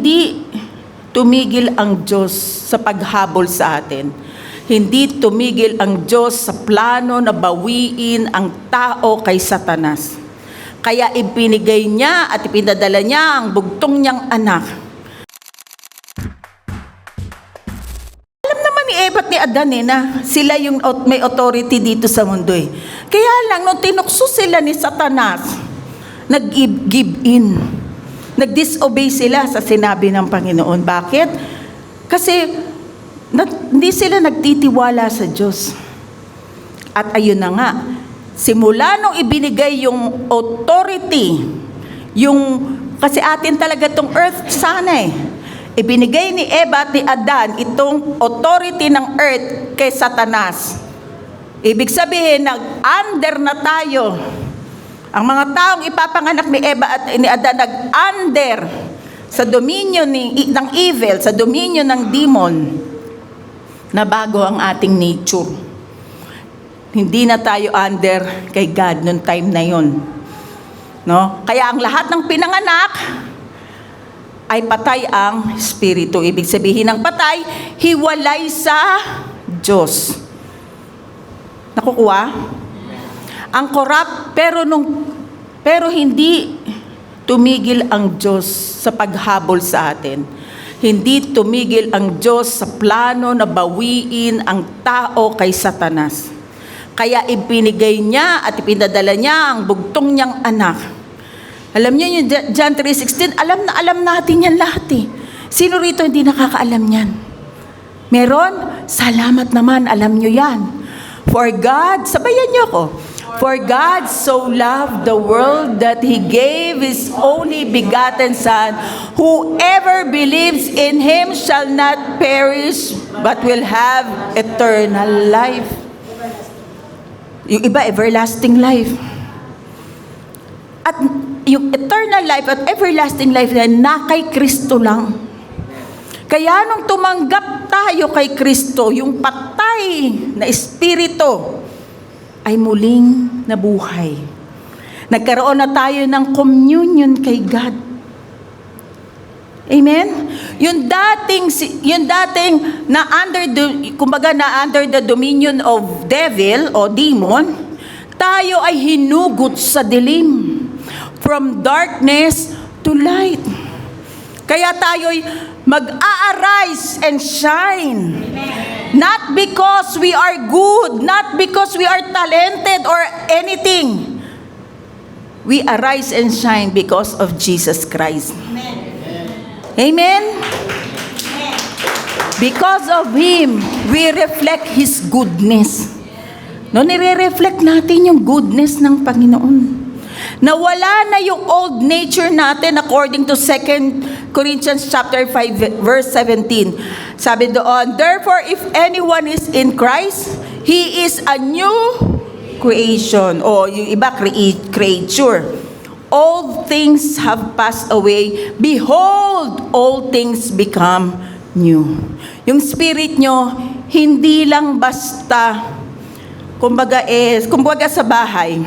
hindi tumigil ang Diyos sa paghabol sa atin. Hindi tumigil ang Diyos sa plano na bawiin ang tao kay Satanas. Kaya ibinigay niya at ipinadala niya ang bugtong niyang anak. Alam naman ni Eva at ni Adan na sila yung may authority dito sa mundo eh. Kaya lang, nung tinukso sila ni Satanas, nag-give in. Nag-disobey sila sa sinabi ng Panginoon. Bakit? Kasi hindi sila nagtitiwala sa Diyos. At ayun na nga, simula nung ibinigay yung authority, kasi atin talaga itong earth sana eh. Ibinigay ni Eva at ni Adan itong authority ng earth kay Satanas. Ibig sabihin, nag-under na tayo. Ang mga taong ipapanganak ni Eva at ni Adan nag-under sa dominion ng evil, sa dominion ng demon, na bago ang ating nature. Hindi na tayo under kay God noong time na yon. No? Kaya ang lahat ng pinanganak ay patay ang espiritu. Ibig sabihin ng patay, hiwalay sa Diyos. Nakukuha? Ang corrupt, pero hindi tumigil ang Diyos sa paghabol sa atin. Hindi tumigil ang Diyos sa plano na bawiin ang tao kay Satanas. Kaya ibinigay niya at ipinadala niya ang bugtong niyang anak. Alam niyo yung John 3:16, alam natin yan lahat eh. Sino rito hindi nakakaalam yan? Meron? Salamat naman, alam niyo yan. For God, sabayan niyo ako. For God so loved the world that He gave His only begotten Son. Whoever believes in Him shall not perish, but will have eternal life. Yung iba, everlasting life. At yung eternal life at everlasting life na kay Kristo lang. Kaya nung tumanggap tayo kay Kristo, yung patay na espiritu ay muling nabuhay. Nagkaroon na tayo ng communion kay God. Amen? Yung dating na under the dominion of devil o demon, tayo ay hinugot sa dilim. From darkness to light. Kaya tayo'y mag-a-arise and shine. Not because we are good, not because we are talented or anything. We arise and shine because of Jesus Christ. Amen? Because of Him, we reflect His goodness. No, nire-reflect natin yung goodness ng Panginoon. Nawala na yung old nature natin according to 2 Corinthians chapter 5 verse 17. Sabi doon, therefore if anyone is in Christ, he is a new creation. O yung iba, creature. All things have passed away. Behold, all things become new. Yung spirit nyo, hindi lang basta, kumbaga sa bahay,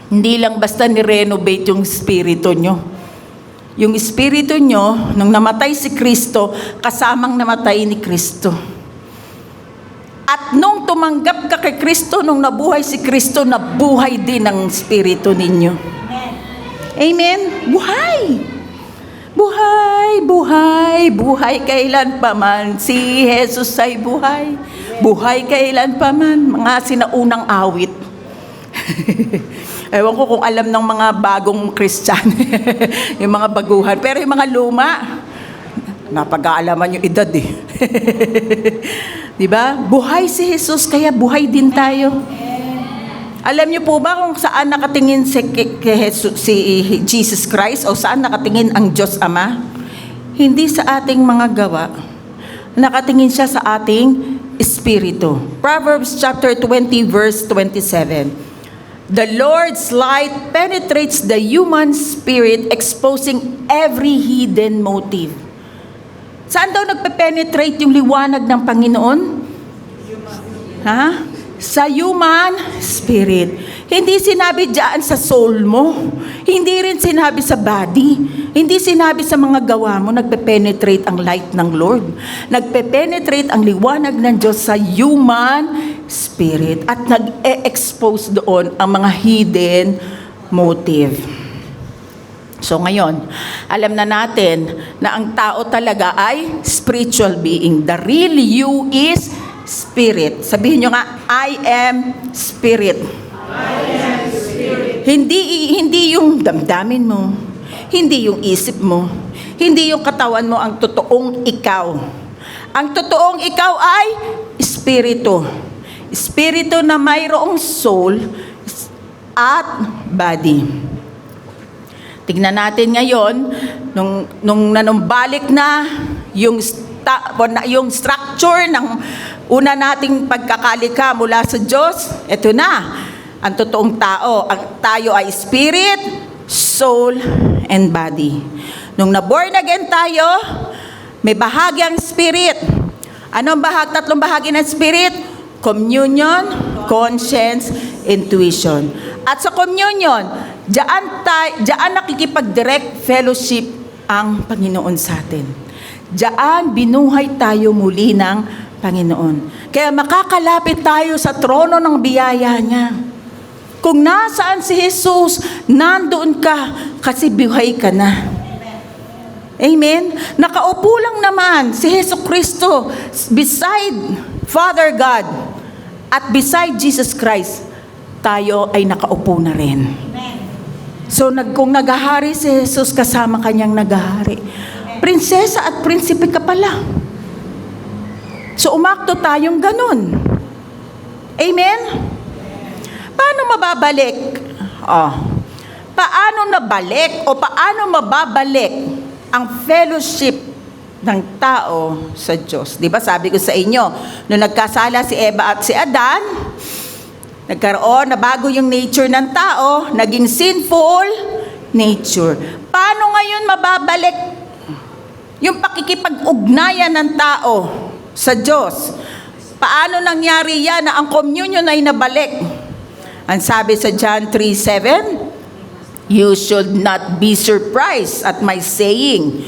hindi lang basta ni-renovate yung espiritu nyo. Yung espiritu nyo, nung namatay si Kristo, kasamang namatay ni Kristo. At nung tumanggap ka kay Kristo, nung nabuhay si Kristo, nabuhay din ang espiritu ninyo. Amen? Buhay! Buhay, buhay, buhay kailan pa man. Si Jesus ay buhay. Buhay kailan pa man. Mga sinaunang awit. Ewan ko kung alam ng mga bagong Christian, yung mga baguhan. Pero yung mga luma, napag-aalaman yung edad eh. Diba? Buhay si Jesus, kaya buhay din tayo. Alam niyo po ba kung saan nakatingin si Jesus Christ o saan nakatingin ang Diyos Ama? Hindi sa ating mga gawa. Nakatingin siya sa ating espiritu. Proverbs chapter 20 verse 27. The Lord's light penetrates the human spirit, exposing every hidden motive. Saan daw nagpe-penetrate yung liwanag ng Panginoon? Ha? sa human spirit. Hindi sinabi diyan sa soul mo. Hindi rin sinabi sa body. Hindi sinabi sa mga gawa mo. Nagpe-penetrate ang light ng Lord. Nagpe-penetrate ang liwanag ng Diyos sa human spirit. At nag-e-expose doon ang mga hidden motive. So ngayon, alam na natin na ang tao talaga ay spiritual being. The real you is spirit. Sabihin nyo nga, I am spirit. I am spirit. Hindi yung damdamin mo, hindi yung isip mo, hindi yung katawan mo ang totoong ikaw. Ang totoong ikaw ay espiritu. Espiritu na mayroong soul at body. Tignan natin ngayon, nung nanumbalik na yung structure ng una nating pagkakalikha mula sa Diyos, eto na, ang totoong tao. Tayo ay spirit, soul, and body. Nung na-born again tayo, may bahagyang spirit. Anong tatlong bahagi ng spirit? Communion, conscience, intuition. At sa communion, diyan nakikipag-direct fellowship ang Panginoon sa atin. Diyan binuhay tayo muli ng Panginoon. Kaya makakalapit tayo sa trono ng biyaya niya. Kung nasaan si Jesus, nandoon ka kasi buhay ka na. Amen? Nakaupo lang naman si Jesucristo beside Father God at beside Jesus Christ. Tayo ay nakaupo na rin. So kung naghahari si Jesus, kasama kanyang naghahari. Prinsesa at prinsipe ka pala. So umakto tayong ganun. Amen? Paano mababalik? Paano nabalik o paano mababalik ang fellowship ng tao sa Diyos? Di ba sabi ko sa inyo, nung nagkasala si Eva at si Adan, nagkaroon na bago yung nature ng tao, naging sinful nature. Paano ngayon mababalik yung pakikipag-ugnayan ng tao sa Diyos? Paano nangyari yan na ang communion ay nabalik? Ang sabi sa John 3:7, you should not be surprised at my saying,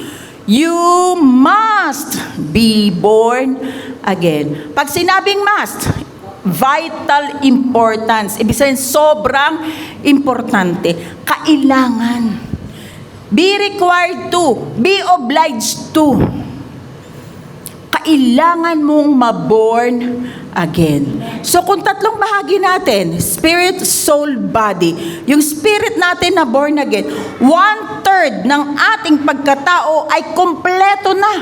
you must be born again. Pag sinabing must, vital importance. Ibig sabihin, sobrang importante. Kailangan. Be required to. Be obliged to. Kailangan mong maborn again. So kung tatlong bahagi natin, spirit, soul, body, yung spirit natin na born again, 1/3 ng ating pagkatao ay kompleto na.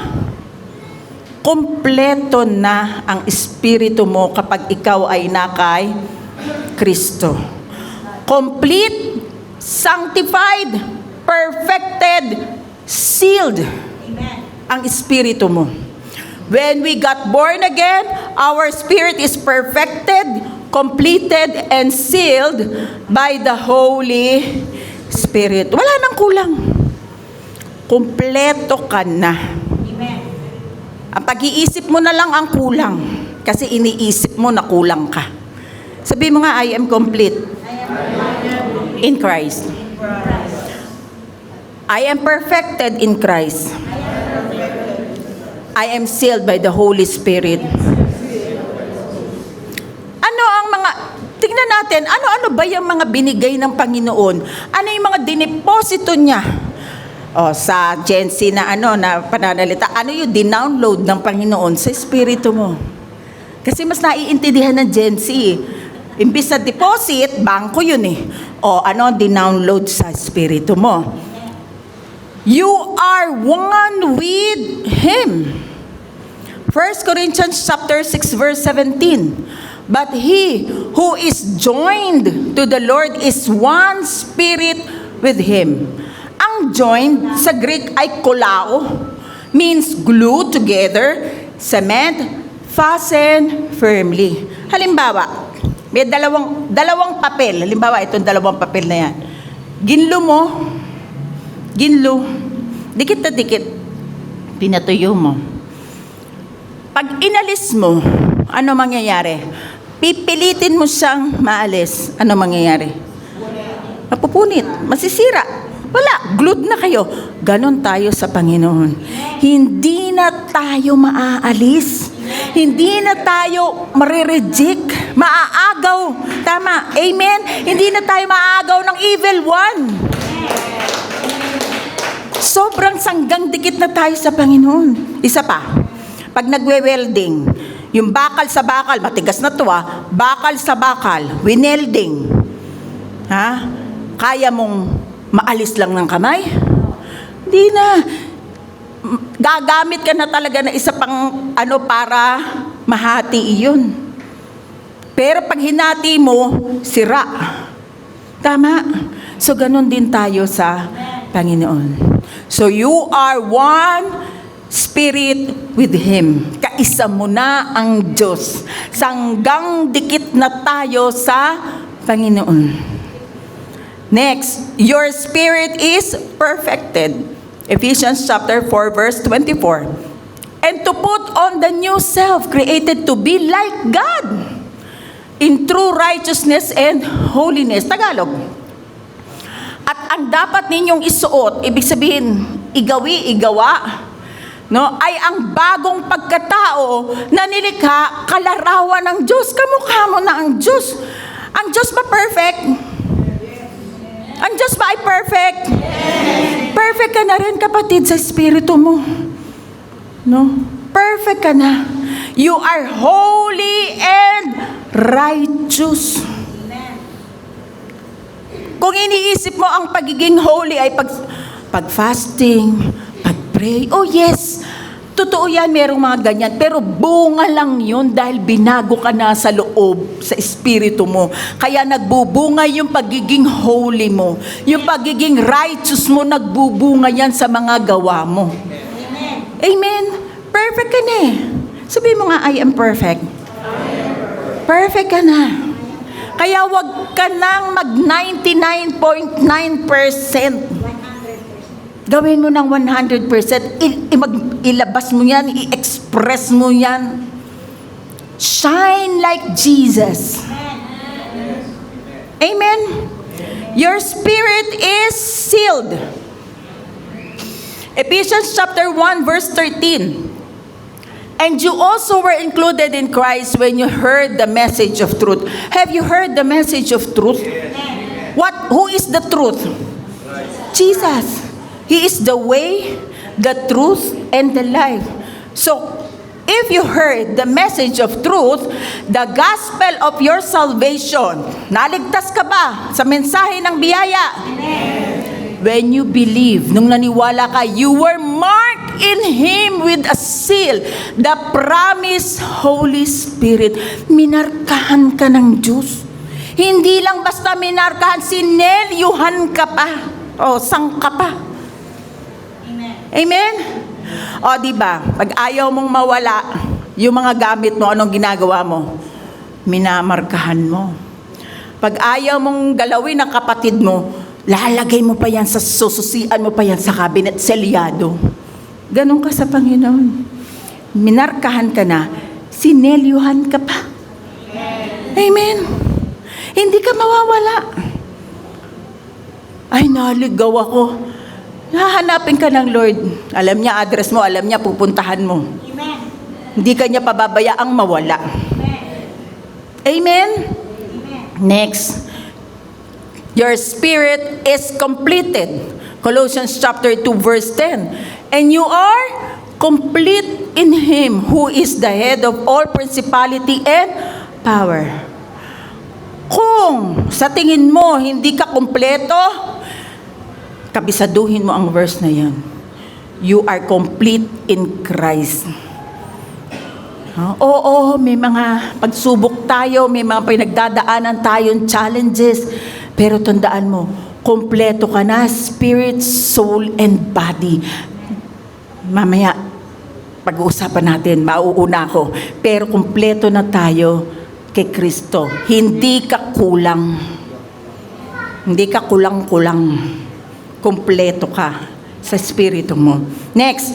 Kompleto na ang espiritu mo kapag ikaw ay nakay Kristo. Complete, sanctified, perfected, sealed ang espiritu mo. When we got born again, our spirit is perfected, completed, and sealed by the Holy Spirit. Wala nang kulang. Kompleto ka na. Ang pag-iisip mo na lang ang kulang. Kasi iniisip mo na kulang ka. Sabi mo nga, I am complete. In Christ. I am perfected in Christ. I am sealed by the Holy Spirit. Ano ang mga, tingnan natin, ano-ano ba yung mga binigay ng Panginoon? Ano yung mga dineposito niya? Sa Gen Z na na pananalita, ano yung dinownload ng Panginoon sa espiritu mo? Kasi mas naiintindihan ng Gen Z. Imbis sa deposit, bangko yun dinownload sa espiritu mo. You are one with Him. 1 Corinthians chapter 6 verse 17. But he who is joined to the Lord is one spirit with Him. Ang joined sa Greek ay kolao, means glue together, cement, fasten firmly. Halimbawa, may dalawang papel. Halimbawa, itong dalawang papel na yan. Ginlo, dikit na dikit, pinatuyo mo. Pag inalis mo, ano mangyayari? pipilitin mo siyang maalis, ano mangyayari? Mapupunit, masisira. Wala, glued na kayo. Ganon tayo sa Panginoon. Hindi na tayo maaalis. Hindi na tayo marireject, maaagaw. Tama, amen? Hindi na tayo maaagaw ng evil one. Sobrang sanggang dikit na tayo sa Panginoon. Isa pa, pag nagwe-welding, yung bakal sa bakal, matigas na to bakal sa bakal, winelding. Ha? Kaya mong maalis lang ng kamay? Hindi na. Gagamit ka na talaga na isa pang para mahati iyon. Pero pag hinati mo, sira. Tama? So, ganun din tayo sa Panginoon. So, you are one Spirit with Him. Kaisa mo na ang Diyos. Sanggang dikit na tayo sa Panginoon. Next, your spirit is perfected. Ephesians chapter 4 verse 24. And to put on the new self, created to be like God, in true righteousness and holiness. Tagalog. At ang dapat ninyong isuot, ibig sabihin, igawa, no, ay ang bagong pagkatao na nilikha kalarawan ng Diyos. Kamukha mo na ang Diyos. Ang Diyos ba perfect? Ang Diyos ba ay perfect? Perfect ka na rin, kapatid, sa espiritu mo. No? Perfect ka na. You are holy and righteous. Kung iniisip mo ang pagiging holy ay pag-fasting, pag-pray, oh yes, totoo yan, merong mga ganyan. Pero bunga lang yun dahil binago ka na sa loob, sa espiritu mo. Kaya nagbubunga yung pagiging holy mo. Yung pagiging righteous mo, nagbubunga yan sa mga gawa mo. Amen. Perfect ka na eh. Sabihin mo nga, I am perfect. Perfect ka na. Kaya wag ka nang mag 99.9%. Gawin mo ng 100%. Ilabas mo yan, i-express mo yan. Shine like Jesus. Amen? Your spirit is sealed. Ephesians chapter 1 verse 13. And you also were included in Christ when you heard the message of truth. Have you heard the message of truth? Who is the truth? Jesus. He is the way, the truth, and the life. So, if you heard the message of truth, the gospel of your salvation, naligtas ka ba sa mensahe ng biyaya? When you believe, nung naniwala ka, you were marked in Him with a seal, the promised Holy Spirit. Minarkahan ka ng Diyos. Hindi lang basta minarkahan, sinelyuhan ka pa. O, sang ka pa. Amen? O, diba? Pag ayaw mong mawala, yung mga gamit mo, anong ginagawa mo? Minamarkahan mo. Pag ayaw mong galawin ang kapatid mo, lalagay mo pa yan sa sususian mo pa yan sa cabinet, selyado. Ganon ka sa Panginoon. Minarkahan ka na, sinelyuhan ka pa. Amen. Hindi ka mawawala. Ay, naligaw ako. Hahanapin ka ng Lord. Alam niya address mo, alam niya pupuntahan mo. Amen. Hindi ka niya pababayaang mawala. Amen? Amen. Next. Your spirit is completed. Colossians chapter 2 verse 10. And you are complete in Him who is the head of all principality and power. Kung sa tingin mo hindi ka kumpleto, kabisaduhin mo ang verse na yan. You are complete in Christ. Oo, may mga pagsubok tayo, may mga pinagdadaanan tayong challenges, pero tandaan mo, kompleto ka na, spirit, soul, and body. Mamaya, pag-uusapan natin, mauuna ko. Pero kompleto na tayo kay Kristo. Hindi ka kulang. Hindi ka kulang-kulang. Kompleto ka sa espiritu mo. Next.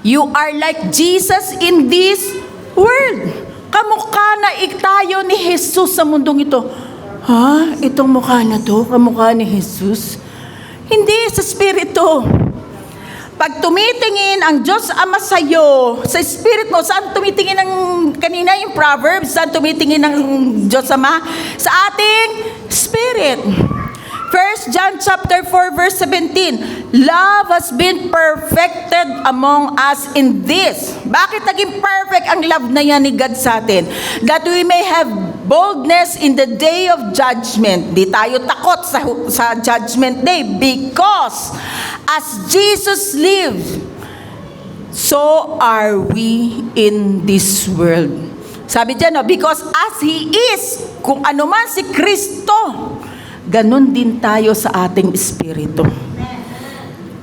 You are like Jesus in this world. Kamukha na tayo ni Jesus sa mundong ito. Ha? Itong mukha na to? Kamukha ni Jesus? Hindi, sa Espiritu. Pag tumitingin ang Diyos Ama sa iyo, sa Spirit mo, saan tumitingin ang kanina yung Proverbs? Saan tumitingin ang Diyos Ama? Sa ating Spirit. 1 John chapter 4 verse 17, love has been perfected among us in this. Bakit naging perfect ang love na yan ni God sa atin? That we may have boldness in the day of judgment. Di tayo takot sa judgment day because as Jesus lived, so are we in this world. Sabi dyan, no? Because as He is, kung ano man si Kristo, ganon din tayo sa ating espiritu.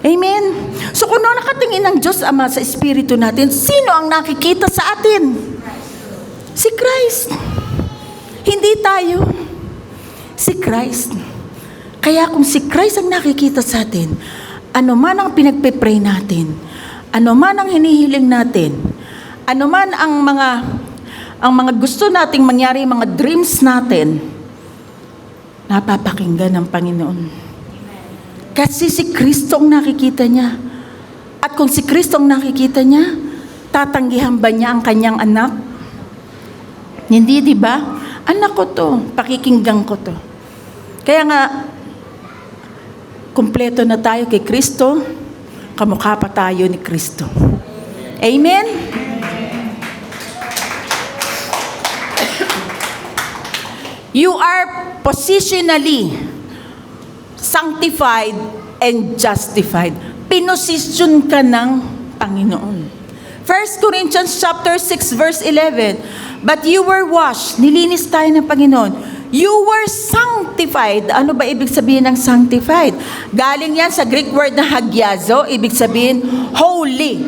Amen? So kung nakatingin ng Diyos Ama sa espiritu natin, sino ang nakikita sa atin? Si Christ. Hindi tayo. Si Christ. Kaya kung si Christ ang nakikita sa atin, ano man ang pinagpe-pray natin, ano man ang hinihiling natin, ano man ang mga gusto nating mangyari, mga dreams natin, napapakinggan ng Panginoon. Kasi si Kristo ang nakikita niya. At kung si Kristo ang nakikita niya, tatanggihan ba niya ang kanyang anak? Hindi, di ba? Anak ko to, pakikinggan ko to. Kaya nga, kumpleto na tayo kay Kristo, kamukha pa tayo ni Kristo. Amen? You are positionally sanctified and justified. Pinosisyon ka ng Panginoon. 1 Corinthians chapter 6 verse 11, but you were washed, nilinis tayo ng Panginoon. You were sanctified. Ano ba ibig sabihin ng sanctified? Galing yan sa Greek word na hagiazo, ibig sabihin holy.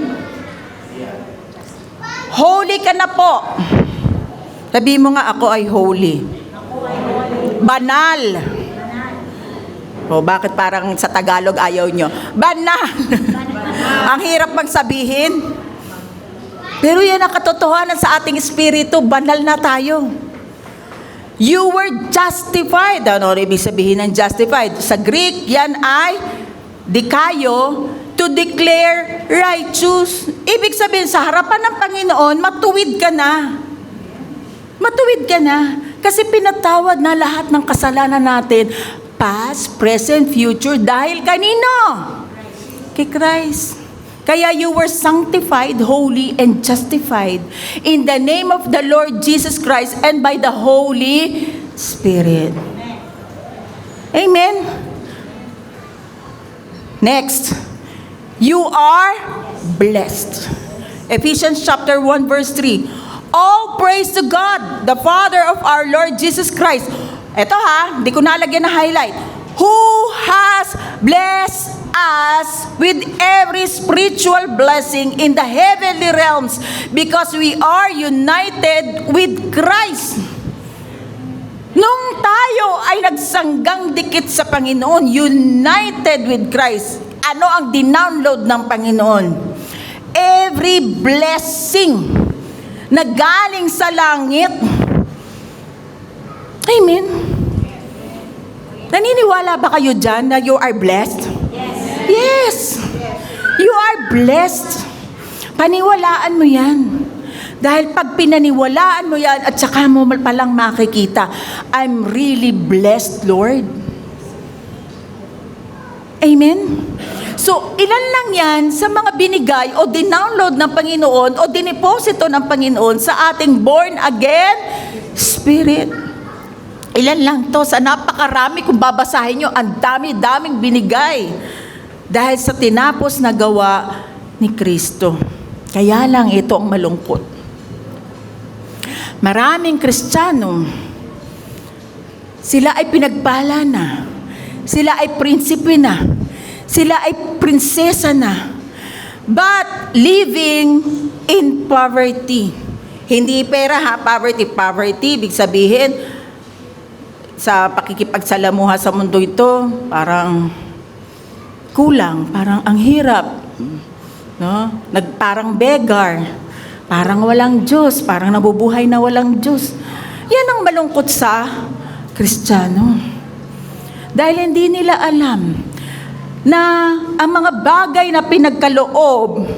Holy ka na po. Sabi mo nga, ako ay holy. Banal. O bakit parang sa Tagalog ayaw nyo? Banal. Ang hirap magsabihin. Pero yan ang katotohanan sa ating espiritu, banal na tayo. You were justified. Ano ibig sabihin ng justified? Sa Greek, yan ay dikayo, to declare righteous. Ibig sabihin, sa harapan ng Panginoon, matuwid ka na. Matuwid ka na. Kasi pinatawad na lahat ng kasalanan natin, past, present, future, dahil kanino? Kay Christ. Kaya you were sanctified, holy, and justified in the name of the Lord Jesus Christ and by the Holy Spirit. Amen? Next, you are blessed. Ephesians chapter 1 verse 3. All praise to God, the Father of our Lord Jesus Christ. Ito ha, hindi ko nalagyan na highlight. Who has blessed us with every spiritual blessing in the heavenly realms because we are united with Christ. Nung tayo ay nagsanggang dikit sa Panginoon, united with Christ, ano ang dinownload ng Panginoon? Every blessing na galing sa langit. Amen. Naniniwala ba kayo dyan na you are blessed? Yes. You are blessed. Paniwalaan mo yan. Dahil pag pinaniwalaan mo yan at saka mo palang makikita, I'm really blessed, Lord. Amen? So, ilan lang yan sa mga binigay o dinownload ng Panginoon o dineposito ng Panginoon sa ating born again spirit. Ilan lang to sa napakarami kung babasahin nyo, ang dami-daming binigay dahil sa tinapos na gawa ni Kristo. Kaya lang ito ang malungkot. Maraming Kristiyano, sila ay pinagpala na, sila ay prinsipe na, sila ay prinsesa na, but living in poverty. Hindi pera ha, poverty. Poverty, ibig sabihin, sa pakikipagsalamuha sa mundo ito, parang kulang, parang ang hirap, no? Parang beggar. Parang walang Diyos, parang nabubuhay na walang Diyos. Yan ang malungkot sa Kristiyano. Dahil hindi nila alam na ang mga bagay na pinagkaloob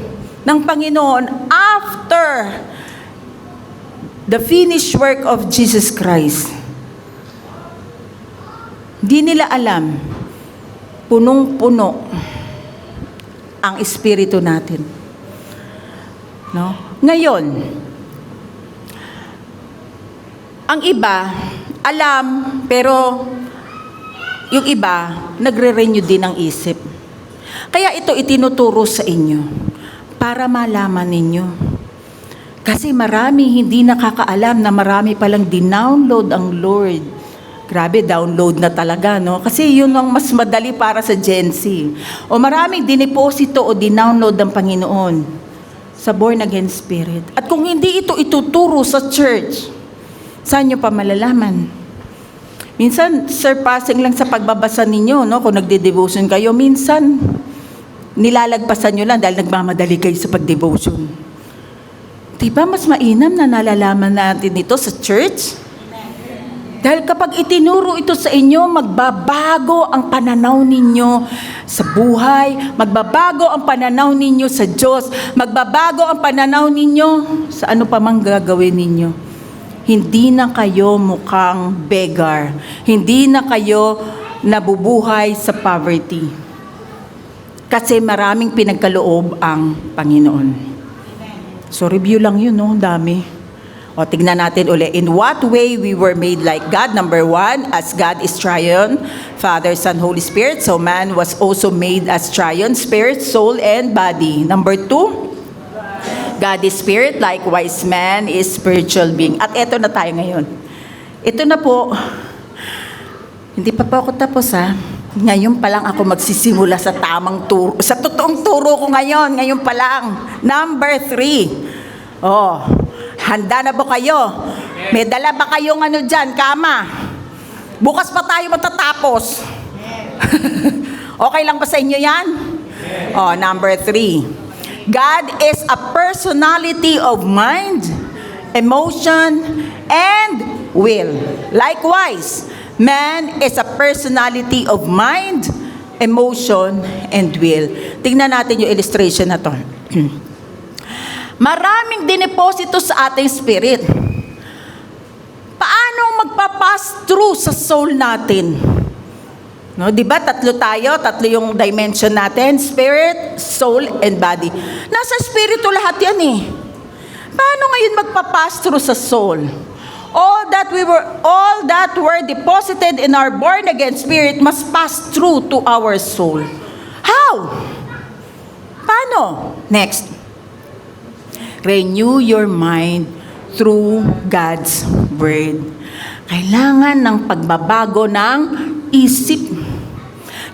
ng Panginoon after the finished work of Jesus Christ. Hindi nila alam, punong-puno ang espiritu natin. No? Ngayon, ang iba, alam, pero yung iba, nagre-renew din ang isip. Kaya ito itinuturo sa inyo, para malaman ninyo. Kasi marami hindi nakakaalam na marami palang dinownload ang Lord. Grabe, download na talaga, no? Kasi yun ang mas madali para sa Gen Z. O maraming diniposito o dinownload ng Panginoon sa born again spirit. At kung hindi ito ituturo sa church, saan nyo pa malalaman? Minsan, surpassing lang sa pagbabasa ninyo, no? Kung nagde-devotion kayo, minsan, nilalagpasan nyo lang dahil nagmamadali kayo sa pag-devotion. Diba mas mainam na nalalaman natin ito sa church? Dahil kapag itinuro ito sa inyo, magbabago ang pananaw ninyo sa buhay, magbabago ang pananaw ninyo sa Diyos, magbabago ang pananaw ninyo sa ano pa mang gagawin ninyo. Hindi na kayo mukhang beggar. Hindi na kayo nabubuhay sa poverty. Kasi maraming pinagkaloob ang Panginoon. So review lang yun, no? Dami. O tignan natin uli. In what way we were made like God? Number 1, as God is triune, Father, Son, Holy Spirit. So man was also made as triune, spirit, soul, and body. Number 2, God is spirit, likewise man is spiritual being. At eto na tayo ngayon. Ito na po, hindi pa po ako tapos ha. Ngayon pa lang ako magsisimula sa tamang turo, sa totoong turo ko ngayon pa lang. Number 3. Oh, handa na ba kayo? May dala ba kayong ano dyan, kama? Bukas pa tayo matatapos. Okay lang ba sa inyo yan? Oh, number 3. God is a personality of mind, emotion, and will. Likewise, man is a personality of mind, emotion, and will. Tingnan natin yung illustration na to. Maraming dineposito sa ating spirit. Paano magpapass through sa soul natin? No, 'di ba? Tatlo yung dimension natin, spirit, soul, and body. Nasa spirito lahat 'yan eh. Paano ngayon magpapass through sa soul? All that were deposited in our born again spirit must pass through to our soul. How? Paano? Next. Renew your mind through God's Word. Kailangan ng pagbabago ng isip.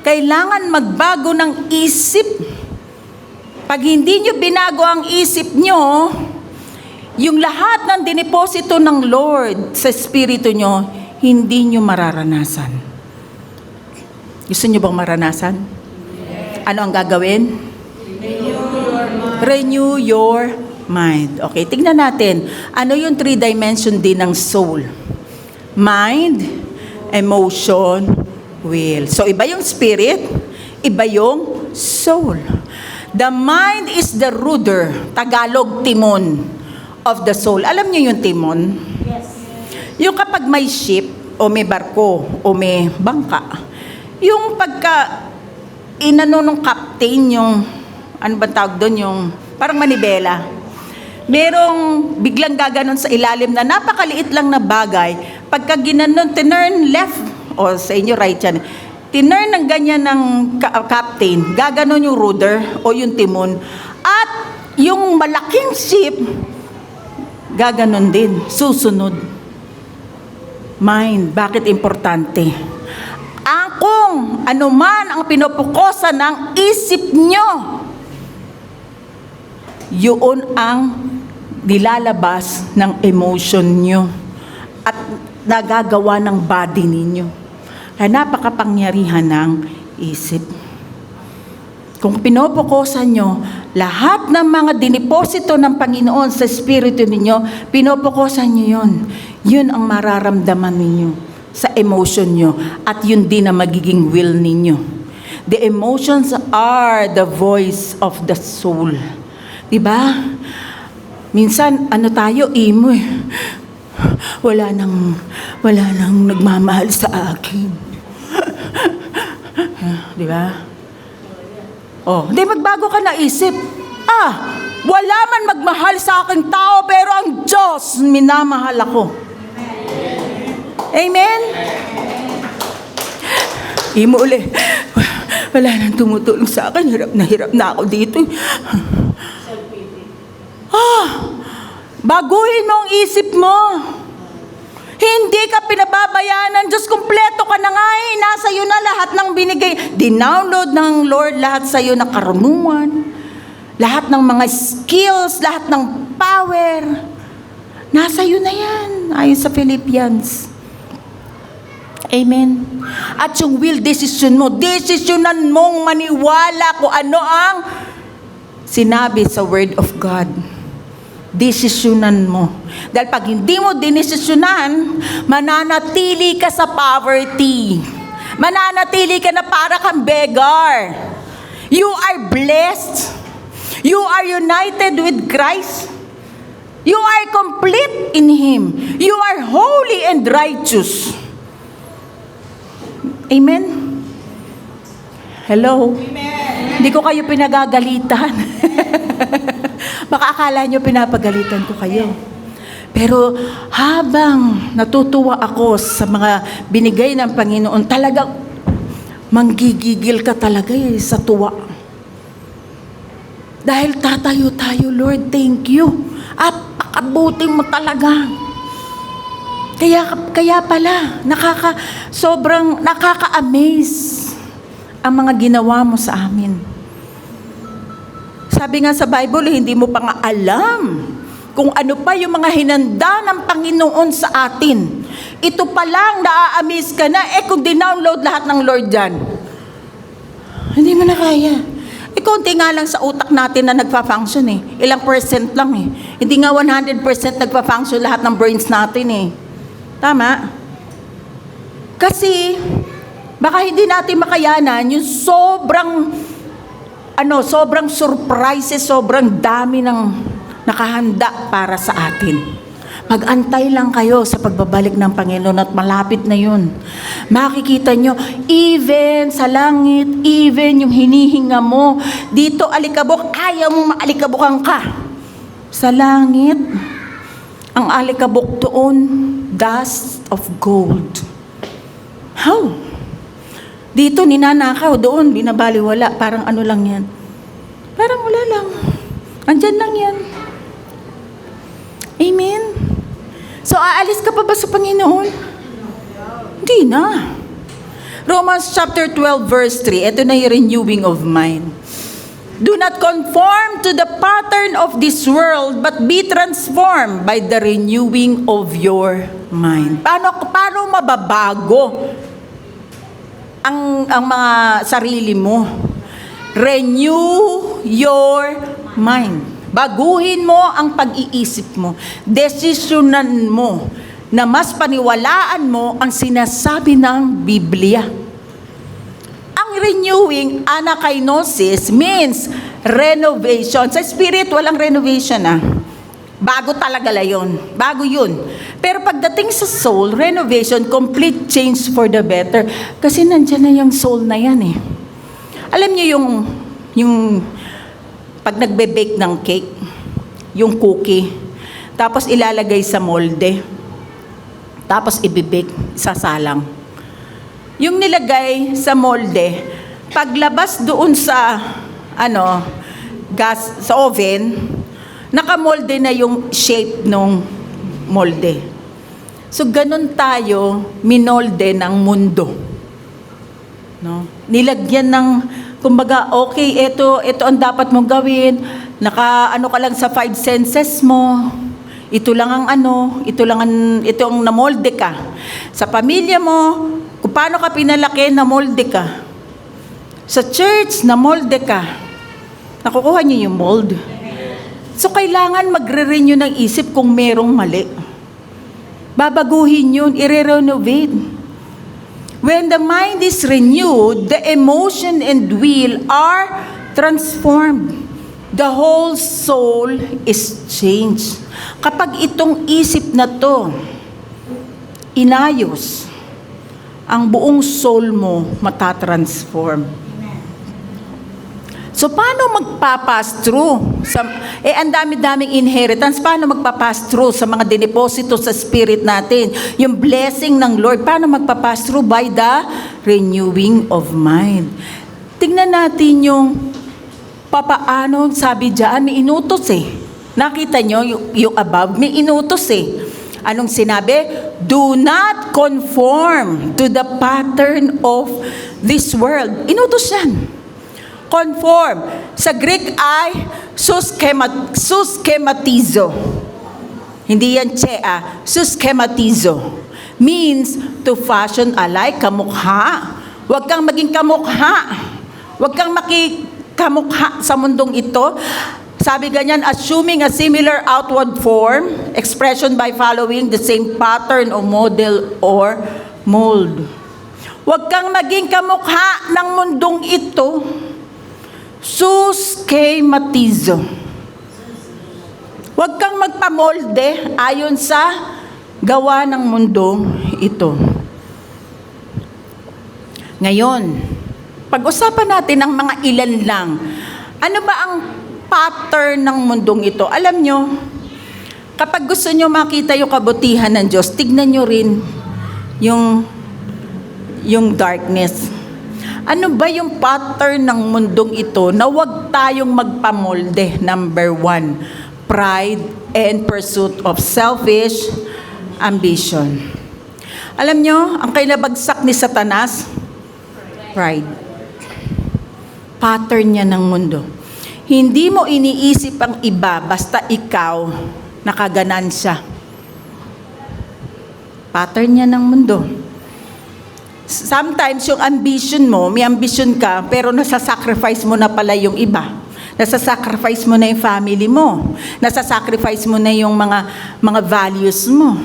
Kailangan magbago ng isip. Pag hindi nyo binago ang isip nyo, yung lahat ng dineposito ng Lord sa espiritu nyo, hindi nyo mararanasan. Gusto nyo bang maranasan? Ano ang gagawin? Renew your mind. Okay, tignan natin. Ano yung 3 dimension din ng soul? Mind, emotion, will. So, iba yung spirit, iba yung soul. The mind is the rudder, Tagalog, timon, of the soul. Alam niyo yung timon? Yes. Yung kapag may ship, o may barko, o may bangka, yung pagka inano nung captain, yung, ano ba tawag doon, yung parang manibela, merong biglang gaganon sa ilalim na napakaliit lang na bagay. Pagka ginanon, tinurn left, o sa inyo right yan, tinurn ng ganyan ng captain, gaganon yung rudder o yung timon. At yung malaking ship, gaganon din, susunod. Mind, bakit importante? Kung anuman ang pinupukosan ng isip nyo, yun ang nilalabas ng emotion nyo at nagagawa ng body ninyo. Kaya napakapangyarihan ng isip. Kung pinopokusan nyo, lahat ng mga diniposito ng Panginoon sa Espiritu ninyo, pinopokusan nyo yun. Yun ang mararamdaman ninyo sa emotion nyo. At yun din ang magiging will ninyo. The emotions are the voice of the soul. Diba? Minsan, tayo, imo eh. Wala nang nagmamahal sa akin. Diba? Hindi magbago ka na isip. Wala man magmahal sa aking tao, pero ang Diyos, minamahal ako. Amen? Imo uli. Wala nang tumutulong sa akin. Hirap na ako dito. Baguhin mo ang isip mo. Hindi ka pinababayaan ng Diyos. Kumpleto ka na nga eh. Nasa iyo na lahat ng binigay. Dinownload ng Lord lahat sa iyo na karunungan. Lahat ng mga skills, lahat ng power. Nasa iyo na yan. Ayon sa Philippians. Amen. At yung will, decision mo. Desisyonan mong maniwala kung ano ang sinabi sa Word of God. Desisyonan mo. Dahil pag hindi mo dinesisyonan, mananatili ka sa poverty. Mananatili ka na para kang beggar. You are blessed. You are united with Christ. You are complete in Him. You are holy and righteous. Amen? Hello? Amen. Hindi ko kayo pinagagalitan. Baka akala nyo pinapagalitan ko kayo. Pero habang natutuwa ako sa mga binigay ng Panginoon, talagang manggigigil ka talaga sa tuwa. Dahil tatayo tayo, Lord, thank you. Apakabuti mo talaga. Kaya pala, sobrang nakaka-amaze ang mga ginawa mo sa amin. Sabi nga sa Bible, hindi mo pa nga alam kung ano pa yung mga hinanda ng Panginoon sa atin. Ito pa lang, na-amaze ka na, kung dinownload lahat ng Lord dyan. Hindi mo na kaya. Konti nga lang sa utak natin na nagpa-function eh. Ilang percent lang eh. Hindi nga 100% nagpa-function lahat ng brains natin eh. Tama? Kasi, baka hindi natin makayanan yung sobrang surprises, sobrang dami ng nakahanda para sa atin. Mag-antay lang kayo sa pagbabalik ng Panginoon at malapit na yun. Makikita nyo, even sa langit, even yung hinihinga mo, dito alikabok, ayaw mong maalikabukan ka. Sa langit, ang alikabok doon, dust of gold. How? Dito ninanakaw, doon binabaliwala, parang ano lang yan. Parang wala lang. Andyan lang yan. Amen? So, aalis ka pa ba sa Panginoon? Hindi na. Romans chapter 12 verse 3, ito na yung renewing of mind. Do not conform to the pattern of this world, but be transformed by the renewing of your mind. Paano mababago ang mga sarili mo? Renew your mind. Baguhin mo ang pag-iisip mo. Desisyonan mo na mas paniwalaan mo ang sinasabi ng Biblia. Ang renewing, anakainosis, means renovation. Sa spirit, walang renovation Bago talaga yun. Bago yun. Pero pagdating sa soul, renovation, complete change for the better. Kasi nandyan na yung soul na yan eh. Alam niyo yung pag nagbe-bake ng cake, yung cookie, tapos ilalagay sa molde, tapos ibibake, sasalang. Yung nilagay sa molde, paglabas doon sa gas, sa oven, nakamolde na yung shape ng molde. So ganun tayo minolde ng mundo. No? Nilagyan ng kumbaga, okay, ito ang dapat mong gawin. Naka ka lang sa 5 senses mo. Ito lang ang ito ang namolde ka. Sa pamilya mo, kung paano ka pinalaki, namolde ka. Sa church, na molde ka. Nakukuha niyo yung mold? So, kailangan magre-renew ng isip kung merong mali. Babaguhin yun, i-renovate. When the mind is renewed, the emotion and will are transformed. The whole soul is changed. Kapag itong isip na to, inayos, ang buong soul mo matatransform. So, paano magpapass through? Ang dami-daming inheritance. Paano magpapass through sa mga dineposito sa spirit natin? Yung blessing ng Lord, paano magpapass through? By the renewing of mind. Tingnan natin yung papaano, sabi dyan, may inutos eh. Nakita nyo yung above? May inutos eh. Anong sinabi? Do not conform to the pattern of this world. Inutos yan. Conform. Sa Greek ay suskematizo. Hindi yan suskematizo. Means to fashion alike, kamukha. Huwag kang maging kamukha. Huwag kang makikamukha sa mundong ito. Sabi ganyan, assuming a similar outward form, expression by following the same pattern or model or mold. Huwag kang maging kamukha ng mundong ito. Suskematizo. Huwag kang magpamolde ayon sa gawa ng mundo ito. Ngayon, pag-usapan natin ang mga ilan lang. Ano ba ang pattern ng mundong ito? Alam nyo, kapag gusto nyo makita yung kabutihan ng Diyos, tignan nyo rin yung darkness. Ano ba yung pattern ng mundong ito na huwag tayong magpamolde? Number 1, pride and pursuit of selfish ambition. Alam nyo, ang kailabagsak ni Satanas, pride. Pattern niya ng mundo. Hindi mo iniisip ang iba basta ikaw nakaganansya. Pattern niya ng mundo. Sometimes yung ambition mo, may ambition ka, pero nasa-sacrifice mo na pala yung iba. Nasa-sacrifice mo na yung family mo. Nasa-sacrifice mo na yung mga values mo.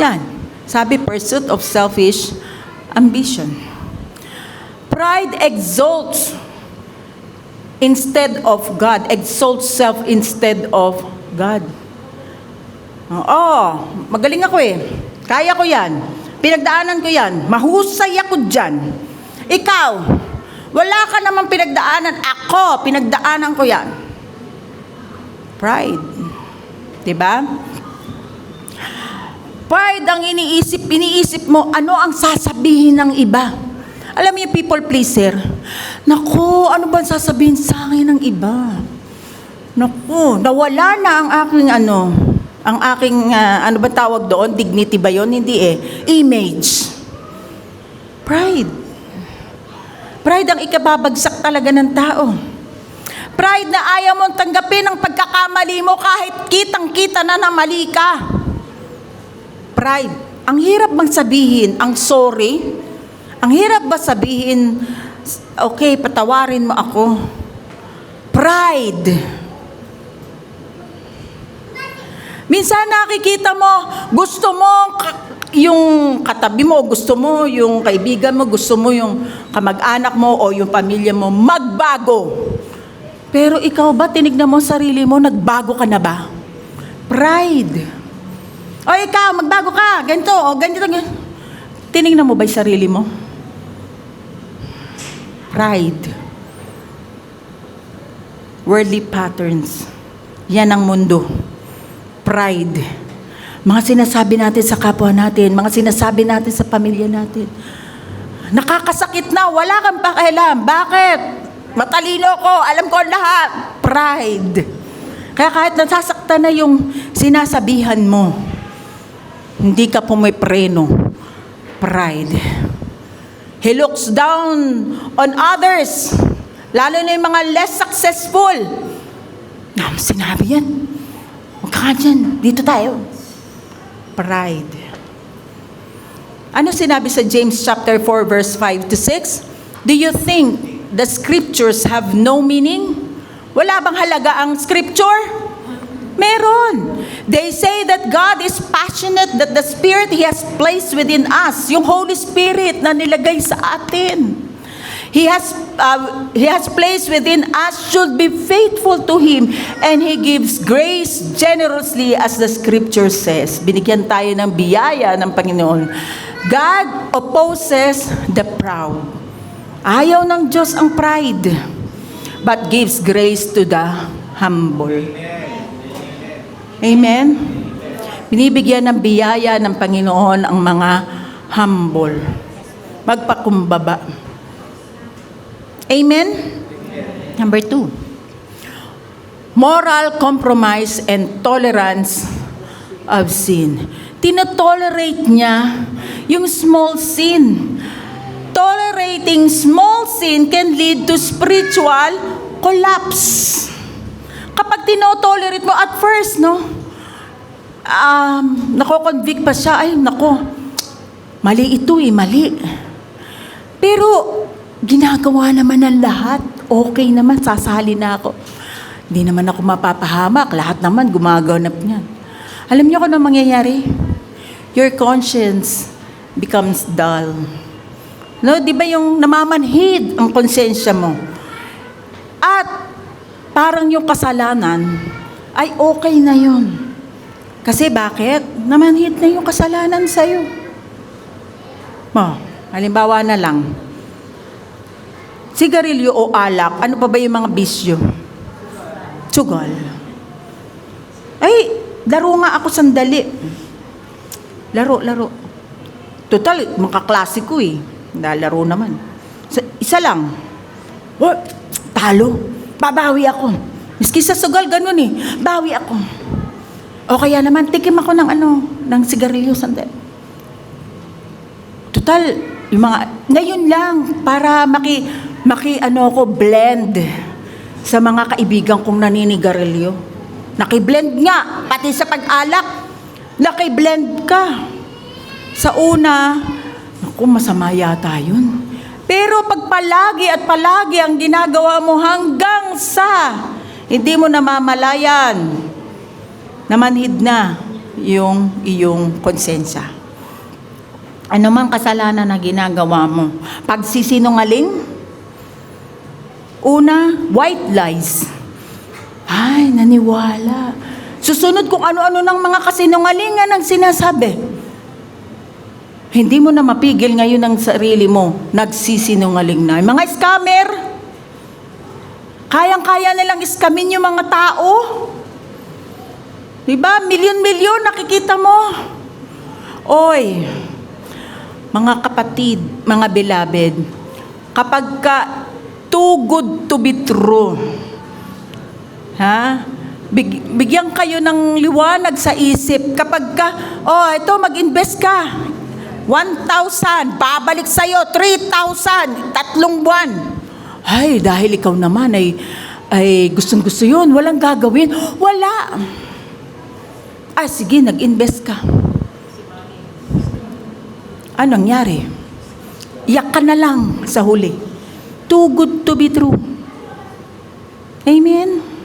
Yan. Sabi, pursuit of selfish ambition. Pride exalts instead of God. Exalts self instead of God. Oo, magaling ako eh. Kaya ko yan. Pinagdaanan ko yan. Mahusay ako dyan. Ikaw, wala ka namang pinagdaanan. Ako, pinagdaanan ko yan. Pride. Diba? Pride ang iniisip mo, ano ang sasabihin ng iba. Alam mo yung people pleaser? Naku, ano ba sasabihin sa akin ng iba? Naku, nawala na ang aking ano ba tawag doon? Dignity ba yun? Hindi eh. Image. Pride. Pride ang ikababagsak talaga ng tao. Pride na ayaw mong tanggapin ang pagkakamali mo kahit kitang-kita na mali ka. Pride. Ang hirap bang sabihin ang sorry? Ang hirap ba sabihin, okay, patawarin mo ako? Pride. Minsan nakikita mo, gusto mo yung katabi mo, gusto mo yung kaibigan mo, gusto mo yung kamag-anak mo o yung pamilya mo magbago. Pero ikaw ba, tinignan mo sarili mo, nagbago ka na ba? Pride. O ikaw, magbago ka, ganito, o ganito. Tinignan mo ba yung sarili mo? Pride. Worldly patterns. Yan ang mundo. Pride. Mga sinasabi natin sa kapwa natin, mga sinasabi natin sa pamilya natin. Nakakasakit na, wala kang pakialam. Bakit? Matalino ko, alam ko lahat. Pride. Kaya kahit nasasaktan na yung sinasabihan mo, hindi ka pumipreno. Pride. He looks down on others, lalo na yung mga less successful. Sinabi yan. Huwag ka dyan, dito tayo. Pride. Ano sinabi sa James chapter 4 verse 5 to 6? Do you think the scriptures have no meaning? Wala bang halaga ang scripture? Meron. They say that God is passionate, that the Spirit He has placed within us, yung Holy Spirit na nilagay sa atin. He has placed within us should be faithful to Him, and He gives grace generously as the Scripture says. Binigyan tayo ng biyaya ng Panginoon. God opposes the proud. Ayaw ng Diyos ang pride, but gives grace to the humble. Amen? Binibigyan ng biyaya ng Panginoon ang mga humble. Magpakumbaba. Amen? Number 2. Moral compromise and tolerance of sin. Tinotolerate niya yung small sin. Tolerating small sin can lead to spiritual collapse. Kapag tinotolerate mo at first, nako-convict pa siya, ay nako, mali ito mali. Pero, ginagawa naman ng lahat, okay naman, sasali na ako. Hindi naman ako mapapahamak, lahat naman gumaganap niyan. Alam niyo kung ano mangyayari? Your conscience becomes dull. No, di ba yung namamanhid ang konsensya mo? At parang yung kasalanan ay okay na yun. Kasi bakit? Namanhid na yung kasalanan sa'yo. Halimbawa na lang, sigarilyo o alak, ano pa ba yung mga bisyo? Sugal. Ay, laro nga ako sandali. Laro. Total, makaklasiko Laro naman. Isa lang. Talo. Babawi ako. Miski sa sugal, ganun bawi ako. O kaya naman, tikim ako ng sigarilyo sandali. Total, yung mga, ngayon lang, para blend sa mga kaibigan kong naninigarilyo. Nakiblend nga, pati sa pag-alak, nakiblend ka. Sa una, masama yata yun. Pero pag palagi at palagi ang ginagawa mo hanggang sa hindi mo namamalayan, namanhid na yung iyong konsensya. Ano mang kasalanan na ginagawa mo, pagsisinungaling, una, white lies. Ay, naniwala. Susunod kung ano-ano ng mga kasinungalingan ang sinasabi. Hindi mo na mapigil ngayon ang sarili mo, nagsisinungaling na. Mga scammer, kayang-kaya nilang iskamin yung mga tao. Diba? Milyon-milyon nakikita mo. Oy, mga kapatid, mga beloved, kapag ka too good to be true, bigyan kayo ng liwanag sa isip. Kapag ka, ito, mag-invest ka. 1,000, babalik sa'yo, 3,000, 3 buwan. Ay, dahil ikaw naman ay gustong-gusto yun, walang gagawin. Wala. Ay, sige, nag-invest ka. Anong nangyari? Iyak ka na lang sa huli. Too good to be true. Amen?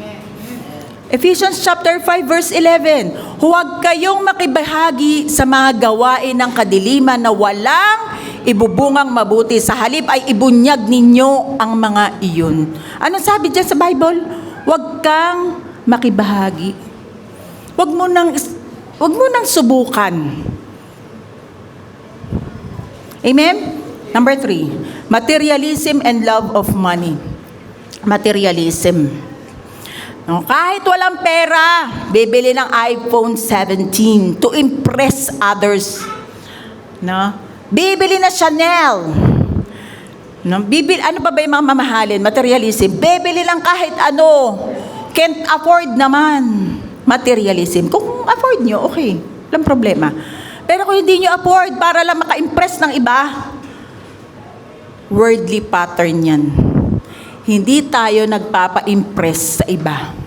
Ephesians chapter 5 verse 11, huwag kayong makibahagi sa mga gawain ng kadiliman na walang ibubungang mabuti. Sa halip ay ibunyag ninyo ang mga iyon. Anong sabi dyan sa Bible? Huwag kang makibahagi. Huwag mo nang subukan. Amen? Number 3, materialism and love of money. Materialism. Kahit walang pera, bibili ng iPhone 17 to impress others. Bibili na Chanel. Ano ba yung mga mamahalin? Materialism. Bibili lang kahit ano. Can't afford naman. Materialism. Kung afford nyo, okay. Walang problema. Pero kung hindi nyo afford para lang maka-impress ng iba, worldly pattern yan. Hindi tayo nagpapa-impress sa iba.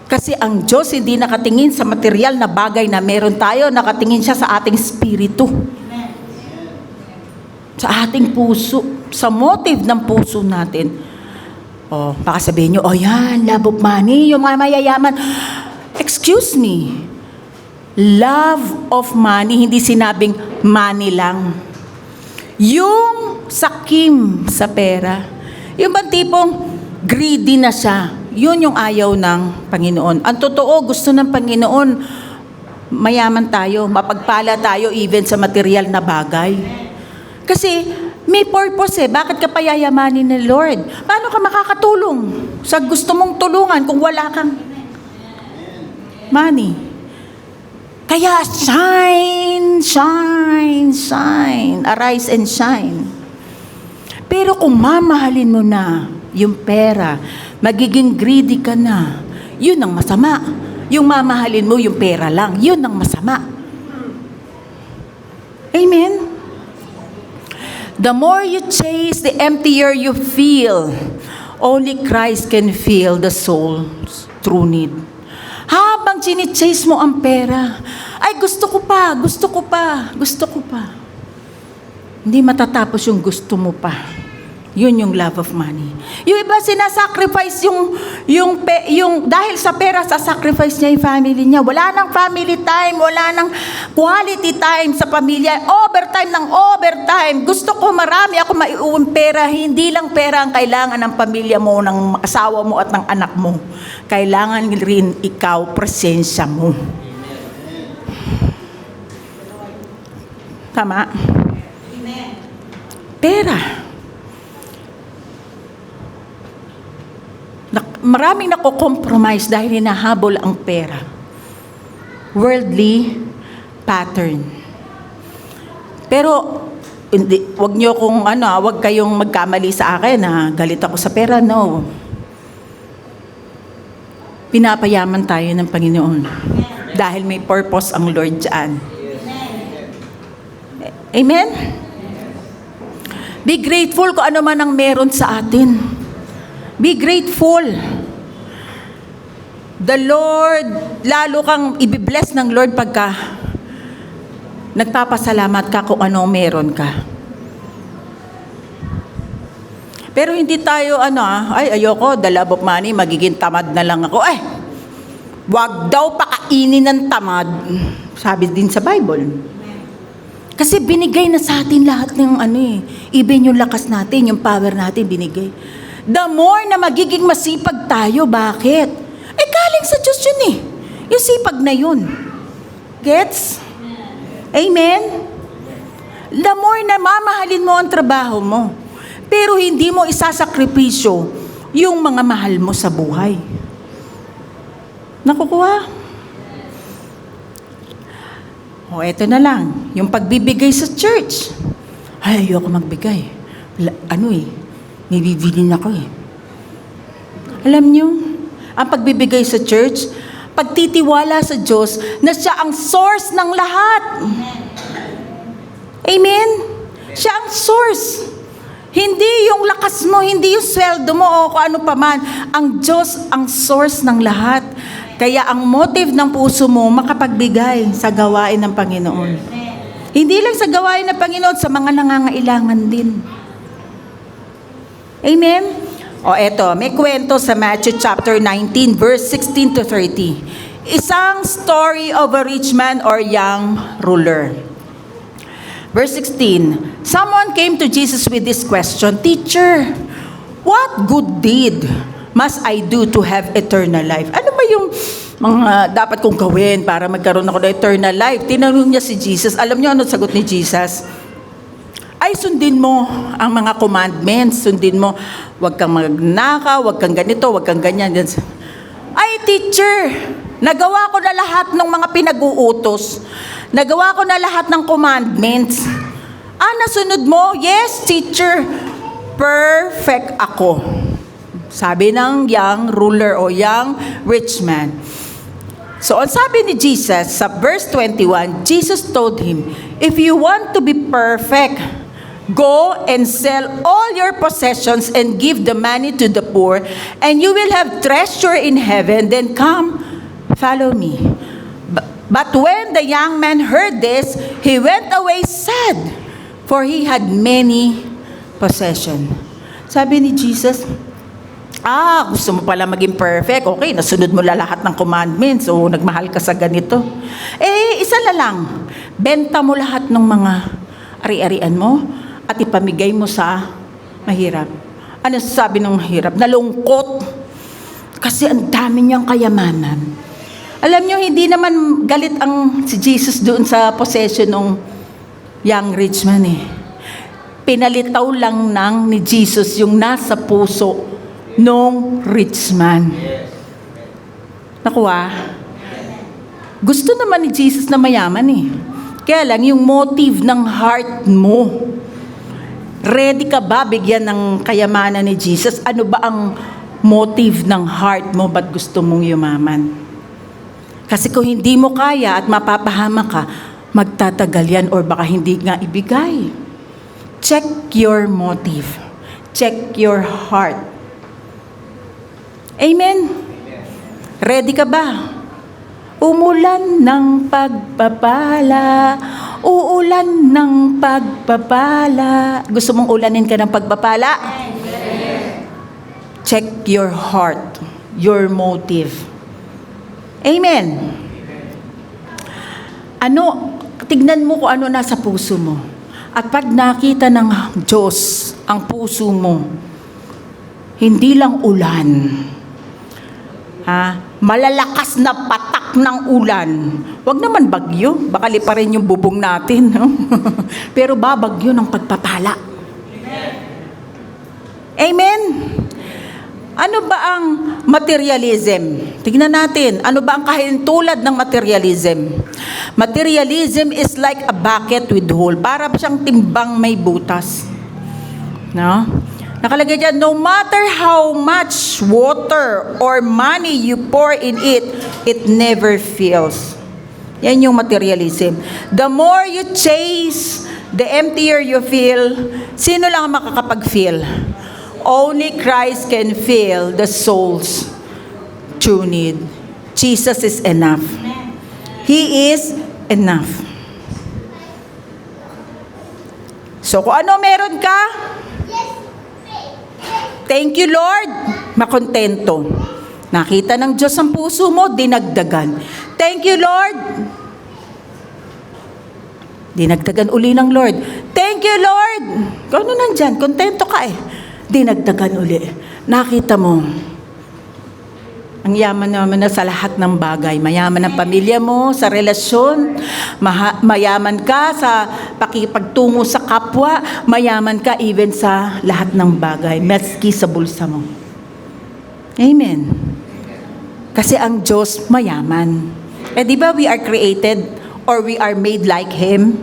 Kasi ang Diyos hindi nakatingin sa material na bagay na meron tayo, nakatingin siya sa ating spirito. sa ating puso, sa motive ng puso natin. Baka sabihin nyo, yan, love of money, yung mga mayayaman. Excuse me, love of money, hindi sinabing money lang. Yung sakim sa pera, yung bang tipong greedy na siya, yun yung ayaw ng Panginoon. Ang totoo, gusto ng Panginoon, mayaman tayo, mapagpala tayo even sa material na bagay. Kasi may purpose Bakit ka payayamanin ni Lord? Paano ka makakatulong sa gusto mong tulungan kung wala kang money? Kaya shine, shine, shine. Arise and shine. Pero kung mamahalin mo na yung pera, magiging greedy ka na, yun ang masama. Yung mamahalin mo yung pera lang, yun ang masama. Amen? The more you chase, the emptier you feel. Only Christ can fill the soul's true need. Habang chine-chase mo ang pera, ay gusto ko pa, gusto ko pa, gusto ko pa. Hindi matatapos yung gusto mo pa. Yun yung love of money. Yung iba sinasacrifice yung dahil sa pera, sasacrifice niya yung family niya. Wala nang family time, wala nang quality time sa pamilya. Overtime ng overtime. Gusto ko marami ako maiuwing pera. Hindi lang pera ang kailangan ng pamilya mo, ng asawa mo at ng anak mo. Kailangan rin ikaw, presensya mo. Tama? Pera. Maraming nako-compromise dahil hinahabol ang pera. Worldly pattern. Pero wag niyo wag kayong magkamali sa akin galit ako sa pera. No. Pinapayaman tayo ng Panginoon dahil may purpose ang Lord diyan. Amen? Be grateful kung ano man ang meron sa atin. Be grateful. The Lord, lalo kang ibibless ng Lord pagka nagpapasalamat ka kung ano meron ka. Pero hindi tayo ayoko, the love of money, magiging tamad na lang ako. Wag daw pakainin ng tamad. Sabi din sa Bible. Kasi binigay na sa atin lahat ng even yung lakas natin, yung power natin binigay. The more na magiging masipag tayo, bakit? Galing sa Diyos yun yung sipag na yun. Gets? Amen? The more na mamahalin mo ang trabaho mo, pero hindi mo isasakripisyo yung mga mahal mo sa buhay. Nakukuha? Eto na lang, yung pagbibigay sa church. Ayoko magbigay. Nibibilin ako Alam niyo, ang pagbibigay sa church, pagtitiwala sa Diyos na siya ang source ng lahat. Amen? Siya ang source. Hindi yung lakas mo, hindi yung sweldo mo o kung ano pa man. Ang Diyos ang source ng lahat. Kaya ang motive ng puso mo makapagbigay sa gawain ng Panginoon. Hindi lang sa gawain ng Panginoon, sa mga nangangailangan din. Amen? Eto, may kwento sa Matthew chapter 19, verse 16 to 30. Isang story of a rich man or young ruler. Verse 16, someone came to Jesus with this question, Teacher, what good deed must I do to have eternal life? Ano ba yung mga dapat kong gawin para magkaroon ako ng eternal life? Tinanong niya si Jesus. Alam niyo ano sagot ni Jesus? Ay, sundin mo ang mga commandments. Sundin mo, huwag kang magnakaw, huwag kang ganito, huwag kang ganyan. Ay, teacher, nagawa ko na lahat ng mga pinag-uutos. Nagawa ko na lahat ng commandments. Nasunod mo? Yes, teacher. Perfect ako. Sabi ng young ruler o young rich man. So, ang sabi ni Jesus, sa verse 21, Jesus told him, if you want to be perfect, go and sell all your possessions and give the money to the poor, and you will have treasure in heaven. Then come, follow me. But when the young man heard this, he went away sad, for he had many possession. Sabi ni Jesus, gusto mo pala maging perfect. Okay, nasunod mo lahat ng commandments. O nagmahal ka sa ganito. Isa na lang. Benta mo lahat ng mga ari-arian mo at ipamigay mo sa mahirap. Ano sabi ng mahirap? Nalungkot. Kasi ang dami niyang kayamanan. Alam niyo, hindi naman galit si Jesus doon sa possession ng young rich man Pinalitaw lang ni Jesus yung nasa puso nung rich man. Nakuha? Gusto naman ni Jesus na mayaman Kaya lang yung motive ng heart mo. Ready ka ba bigyan ng kayamanan ni Jesus? Ano ba ang motive ng heart mo? Ba't gusto mong yumaman? Kasi kung hindi mo kaya at mapapahama ka, magtatagal yan or baka hindi nga ibigay. Check your motive. Check your heart. Amen? Ready ka ba? Umulan ng pagpapala, uulan ng pagpapala. Gusto mong ulanin ka ng pagpapala? Check your heart, your motive. Amen? Tignan mo kung ano nasa puso mo. At pag nakita ng Diyos ang puso mo, hindi lang ulan, malalakas na patak ng ulan. Wag naman bagyo, baka liparin yung bubong natin. No? Pero babagyo ng pagpapala. Amen? Ano ba ang materialism? Tignan natin, ano ba ang kahintulad ng materialism? Materialism is like a bucket with hole. Para siyang timbang may butas. No? Nakalagay dyan, no matter how much water or money you pour in it, it never fills. Yan yung materialism. The more you chase, the emptier you feel. Sino lang ang makakapag-feel? Only Christ can fill the soul's true need. Jesus is enough. He is enough. So kung ano meron ka, thank you, Lord. Makontento. Nakita ng Diyos ang puso mo, dinagdagan. Thank you, Lord. Dinagdagan uli ng Lord. Thank you, Lord. Kung ano nandyan, kontento ka dinagdagan uli. Nakita mo, ang yaman naman na sa lahat ng bagay. Mayaman ang pamilya mo, sa relasyon. Mayaman ka sa pakipagtungo sa kapwa. Mayaman ka even sa lahat ng bagay. Maski sa bulsa mo. Amen. Kasi ang Diyos mayaman. Di ba we are created or we are made like Him?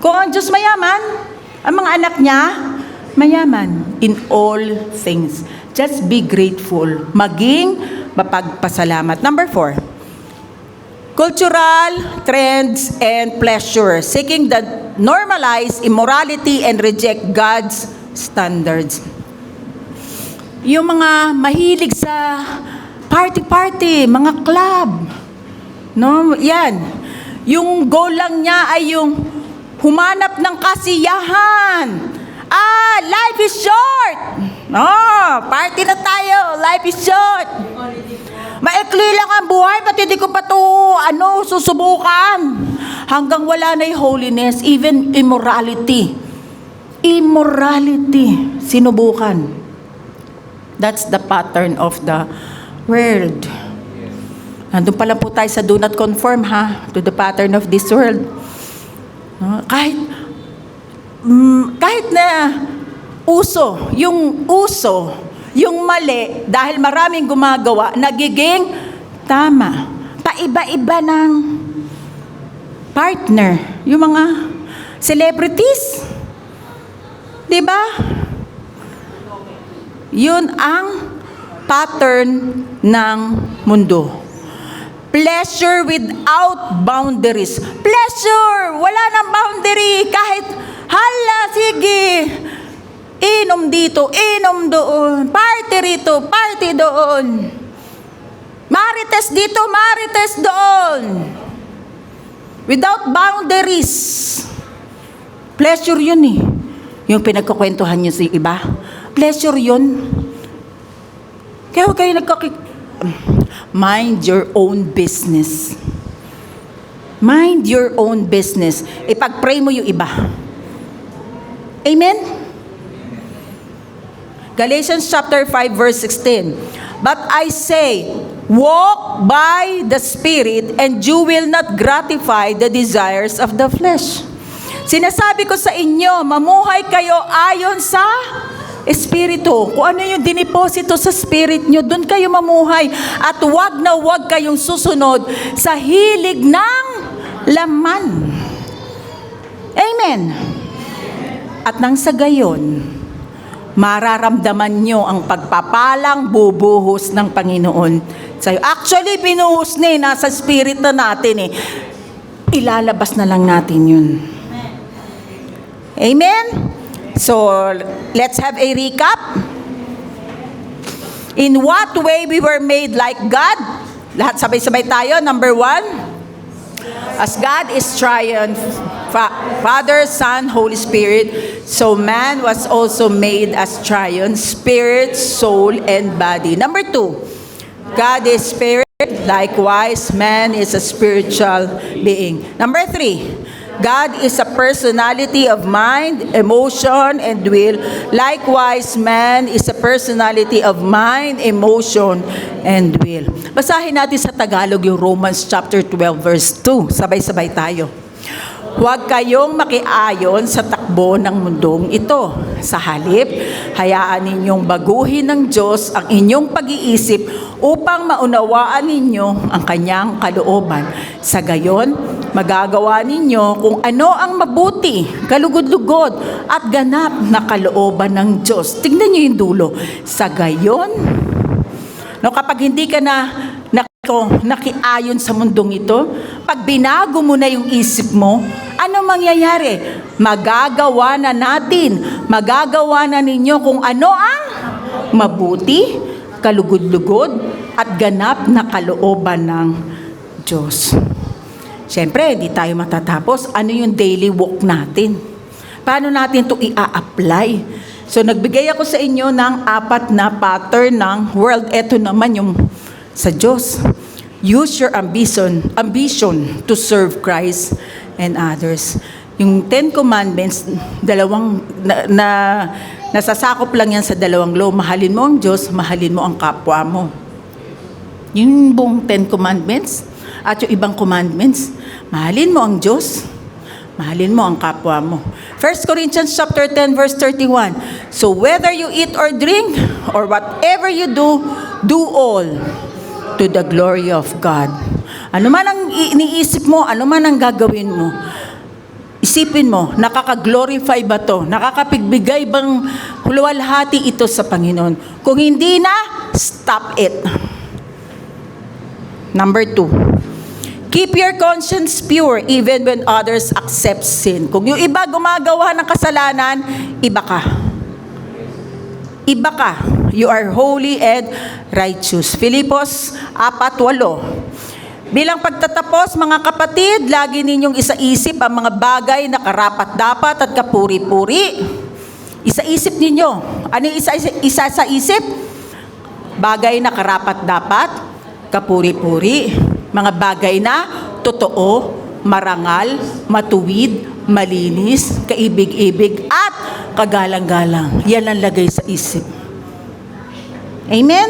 Kung ang Diyos mayaman, ang mga anak niya, mayaman in all things. Just be grateful. Maging mapagpasalamat. Number 4. Cultural trends and pleasure. Seeking that normalize immorality and reject God's standards. Yung mga mahilig sa party-party, mga club. No? Yan. Yung goal lang niya ay yung humanap ng kasiyahan. Life is short. Party na tayo. Life is short. Maikli lang ang buhay, pati di ko pa ito, susubukan. Hanggang wala na yung holiness, even immorality. Immorality, sinubukan. That's the pattern of the world. Nandun pala po tayo sa do not conform, to the pattern of this world. Kahit na uso, yung mali, dahil maraming gumagawa, nagiging tama. Paiba-iba ng partner. Yung mga celebrities. Diba? Yun ang pattern ng mundo. Pleasure without boundaries. Pleasure! Wala nang boundary. Kahit, sige, inom dito, inom doon, party rito, party doon, marites dito, marites doon, without boundaries. Pleasure yun eh. Yung pinagkukwentuhan nyo sa iba. Pleasure yun. Kaya huwag kayo mind your own business. Mind your own business. Ipag-pray mo yung iba. Amen? Galatians chapter 5 verse 16. But I say, walk by the Spirit and you will not gratify the desires of the flesh. Sinasabi ko sa inyo, mamuhay kayo ayon sa Espiritu. Kung ano yung diniposito sa Spirit nyo, doon kayo mamuhay. At wag na wag kayong susunod sa hilig ng laman. Amen. At nang sa gayon, mararamdaman nyo ang pagpapalang bubuhos ng Panginoon sa'yo. Actually, binuhos na eh, nasa spirit na natin eh. Ilalabas na lang natin yun. Amen? So, let's have a recap. In what way we were made like God? Lahat sabay-sabay tayo. Number 1, as God is triumph, Father, Son, Holy Spirit, so man was also made as triune, spirit, soul, and body. Number 2, God is spirit, likewise, man is a spiritual being. Number 3, God is a personality of mind, emotion, and will. Likewise, man is a personality of mind, emotion, and will. Basahin natin sa Tagalog yung Romans chapter 12 verse 2. Sabay-sabay tayo. Huwag kayong makiayon sa takbo ng mundong ito. Sa halip, hayaan ninyong baguhin ng Diyos ang inyong pag-iisip upang maunawaan ninyo ang kanyang kalooban. Sa gayon, magagawa ninyo kung ano ang mabuti, kalugod-lugod, at ganap na kalooban ng Diyos. Tingnan niyo yung dulo. Sa gayon, kapag hindi ka nakiayon sa mundong ito, pag binago mo na yung isip mo, ano mangyayari? Magagawa na ninyo kung ano ang mabuti, kalugod-lugod, at ganap na kalooban ng Diyos. Siyempre, hindi tayo matatapos. Ano yung daily walk natin? Paano natin ito i-apply? So, nagbigay ako sa inyo ng 4 na pattern ng world. Ito naman yung sa Diyos. Use your ambition to serve Christ and others. Yung 10 Commandments, nasasakop lang yan sa 2 law. Mahalin mo ang Diyos, mahalin mo ang kapwa mo. Yung buong 10 Commandments at yung ibang commandments, mahalin mo ang Diyos, mahalin mo ang kapwa mo. 1 Corinthians chapter 10 verse 31. So whether you eat or drink or whatever you do, do all to the glory of God. Ano man ang iniisip mo, ano man ang gagawin mo, isipin mo, nakaka-glorify ba to? Nakakapigbigay bang huluwalhati ito sa Panginoon? Kung hindi na, stop it. Number 2, keep your conscience pure even when others accept sin. Kung yung iba gumagawa ng kasalanan, iba ka. Iba ka. You are holy and righteous. Filipos 4:8. Bilang pagtatapos, mga kapatid, lagi ninyong isaisip ang mga bagay na karapat-dapat at kapuri-puri. Isaisip ninyo. Ano yung isa sa isip? Bagay na karapat-dapat, kapuri-puri. Mga bagay na totoo, marangal, matuwid, malinis, kaibig-ibig, at kagalang-galang. Yan ang lagay sa isip. Amen?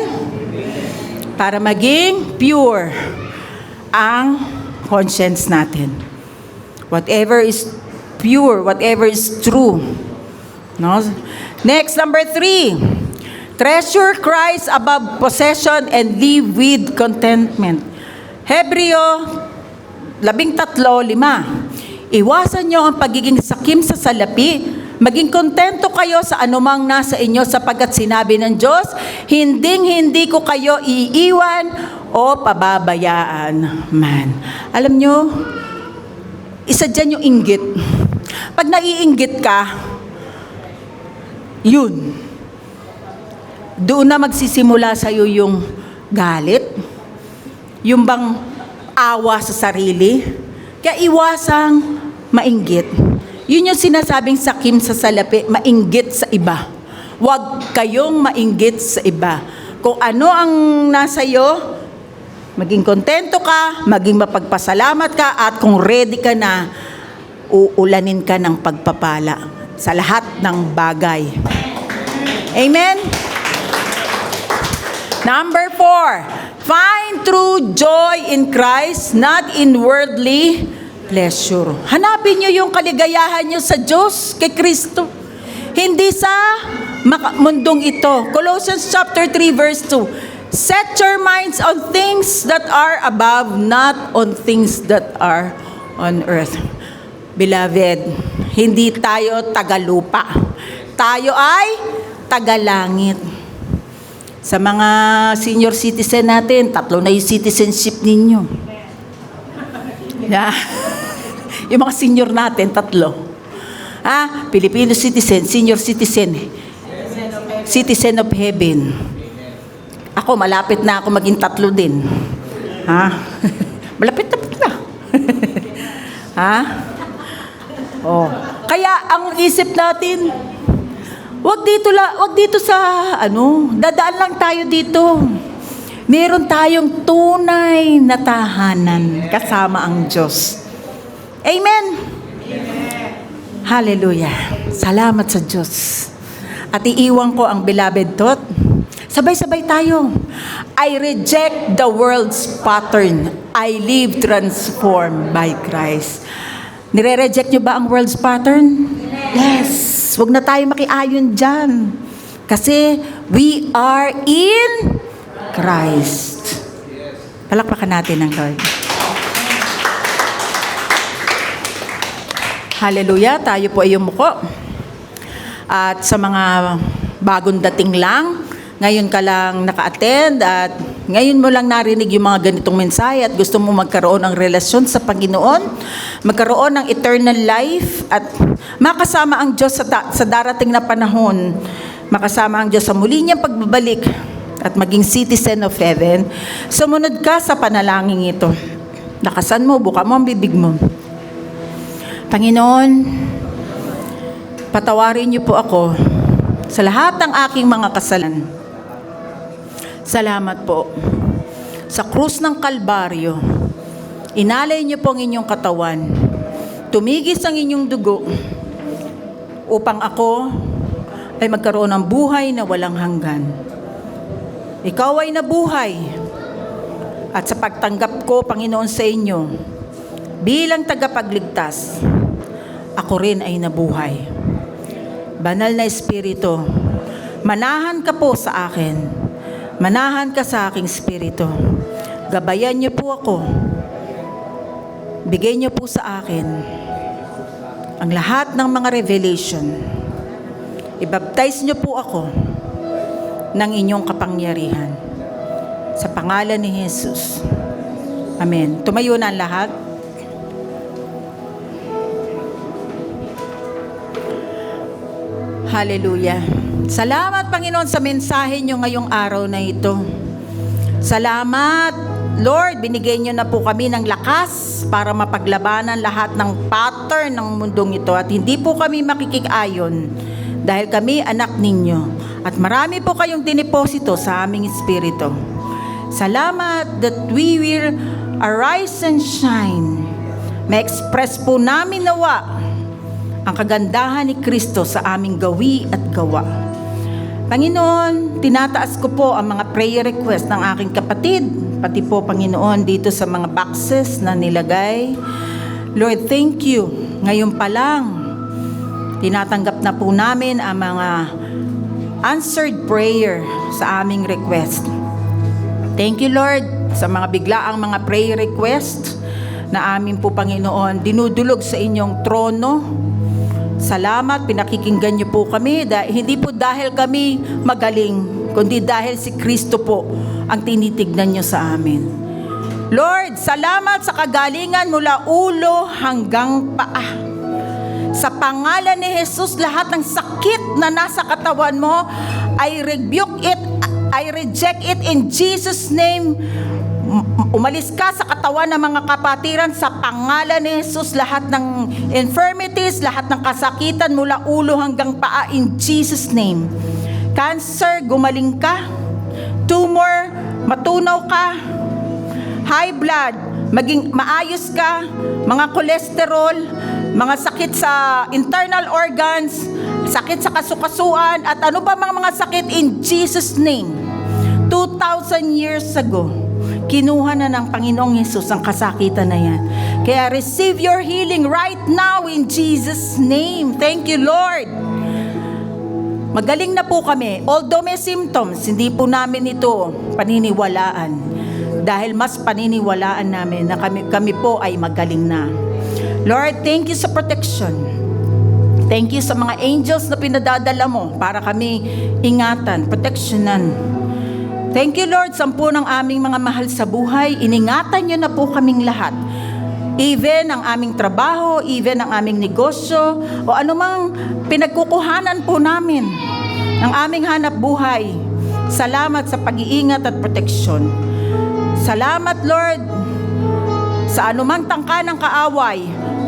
Para maging pure ang conscience natin. Whatever is pure, whatever is true. No? Next, number 3. Treasure Christ above possession and live with contentment. Hebreo 13:5. Iwasan nyo ang pagiging sakim sa salapi. Maging kontento kayo sa anumang nasa inyo sapagkat sinabi ng Diyos, hindi ko kayo iiwan o pababayaan man. Alam nyo, isa dyan yung inggit. Pag naiinggit ka, yun. Doon na magsisimula sa'yo yung galit, yung bang awa sa sarili. Kaya iwasang mainggit. Yun yung sinasabing sakim sa salapi, mainggit sa iba. Huwag kayong mainggit sa iba. Kung ano ang nasa iyo, maging kontento ka, maging mapagpasalamat ka, at kung ready ka na, uulanin ka ng pagpapala sa lahat ng bagay. Amen? Number 4, find true joy in Christ, not in worldly pleasure. Hanapin niyo yung kaligayahan niyo sa Diyos, kay Kristo. Hindi sa mundong ito. Colossians chapter 3 verse 2. Set your minds on things that are above, not on things that are on earth. Beloved, hindi tayo tagalupa. Tayo ay tagalangit. Sa mga senior citizen natin, 3 na yung citizenship ninyo. Yeah. Yung mga senior natin, 3. Filipino citizen, senior citizen, citizen of heaven. Ako, malapit na ako maging 3 din. Malapit na. Kaya ang isip natin, wag dito sa dadaan lang tayo dito. Meron tayong tunay na tahanan kasama ang Diyos. Amen. Hallelujah. Salamat sa Diyos. At iiwan ko ang beloved thought. Sabay-sabay tayo. I reject the world's pattern. I live transformed by Christ. Nire-reject nyo ba ang world's pattern? Yes. Huwag na tayo makiayon dyan. Kasi we are in Christ. Palakpakan natin ang Lord. Hallelujah. Tayo po ay yumuko. At sa mga bagong dating lang, ngayon ka lang naka-attend at ngayon mo lang narinig yung mga ganitong mensahe at gusto mo magkaroon ng relasyon sa Panginoon, magkaroon ng eternal life at makasama ang Diyos sa darating na panahon, makasama ang Diyos sa muli niyang pagbabalik at maging citizen of heaven, sumunod ka sa panalangin ito. Lakasan mo, buka mo ang bibig mo. Panginoon, patawarin niyo po ako sa lahat ng aking mga kasalanan. Salamat po. Sa krus ng Kalbaryo, inalay niyo po ang inyong katawan. Tumigis ang inyong dugo upang ako ay magkaroon ng buhay na walang hanggan. Ikaw ay nabuhay. At sa pagtanggap ko, Panginoon, sa inyo, bilang tagapagligtas, ako rin ay nabuhay. Banal na Espiritu, manahan ka po sa akin. Manahan ka sa aking espiritu. Gabayan niyo po ako. Bigay niyo po sa akin ang lahat ng mga revelation. Ibaptize niyo po ako ng inyong kapangyarihan. Sa pangalan ni Jesus. Amen. Tumayo na ang lahat. Hallelujah. Salamat, Panginoon, sa mensahe niyo ngayong araw na ito. Salamat, Lord, binigay niyo na po kami ng lakas para mapaglabanan lahat ng pattern ng mundong ito at hindi po kami makikikayon dahil kami anak ninyo at marami po kayong diniposito sa aming espiritu. Salamat that we will arise and shine. Ma-express po namin nawa ang kagandahan ni Kristo sa aming gawi at gawa. Panginoon, tinataas ko po ang mga prayer request ng aking kapatid, pati po, Panginoon, dito sa mga boxes na nilagay. Lord, thank you. Ngayon pa lang, tinatanggap na po namin ang mga answered prayer sa aming request. Thank you, Lord, sa mga biglaang mga prayer request na amin po, Panginoon, dinudulog sa inyong trono. Salamat, pinakikinggan niyo po kami. Hindi po dahil kami magaling, kundi dahil si Kristo po ang tinitignan niyo sa amin. Lord, salamat sa kagalingan mula ulo hanggang paa. Sa pangalan ni Jesus, lahat ng sakit na nasa katawan mo, I rebuke it, I reject it in Jesus' name. Umalis ka sa katawan ng mga kapatiran sa pangalan ni Jesus. Lahat ng infirmities, lahat ng kasakitan mula ulo hanggang paa in Jesus' name. Cancer, gumaling ka. Tumor, matunaw ka. High blood, maging maayos ka. Mga cholesterol, mga sakit sa internal organs, sakit sa kasukasuan, at ano ba mga sakit in Jesus' name. 2,000 years ago, kinuha na ng Panginoong Hesus ang kasakitan na yan. Kaya receive your healing right now in Jesus' name. Thank you, Lord. Magaling na po kami. Although may symptoms, hindi po namin ito paniniwalaan. Dahil mas paniniwalaan namin na kami po ay magaling na. Lord, thank you sa protection. Thank you sa mga angels na pinadadala mo para kami ingatan, proteksyonan. Thank you, Lord, sa ng aming mga mahal sa buhay. Iningatan niyo na po kaming lahat. Even ang aming trabaho, even ang aming negosyo, o anumang pinagkukuhanan po namin ng aming hanap buhay. Salamat sa pag-iingat at proteksyon. Salamat, Lord, sa anumang tangka ng kaaway.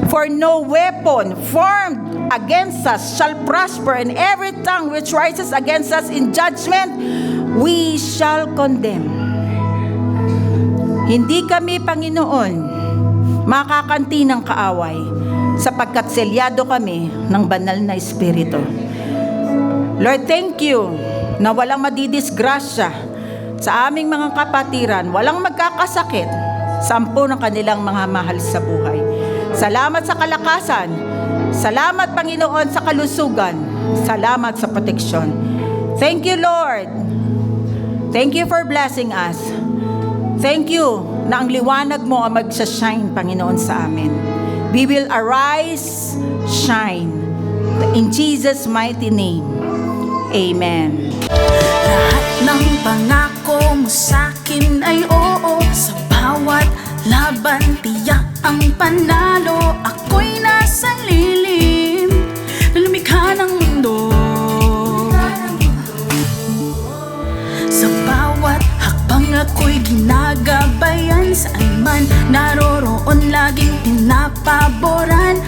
For no weapon formed against us shall prosper, and every tongue which rises against us in judgment, we shall condemn. Hindi kami, Panginoon, makakanti ng kaaway, sapagkat selyado kami ng banal na Espiritu. Lord, thank you na walang madidisgrasya sa aming mga kapatiran, walang magkakasakit sa ng kanilang mga mahal sa buhay. Salamat sa kalakasan. Salamat, Panginoon, sa kalusugan. Salamat sa proteksyon. Thank you, Lord. Thank you for blessing us. Thank you na ang liwanag mo ang magsashine, Panginoon, sa amin. We will arise, shine. In Jesus' mighty name. Amen. Lahat ng pangako mo sa'kin ay oo. Sa bawat laban, tiyak ang panalo. Ako'y nasa lilim na lumikha ng mundo. Sa bawat hakbang ako'y ginagabayan. Saan man naroroon, laging pinapaboran.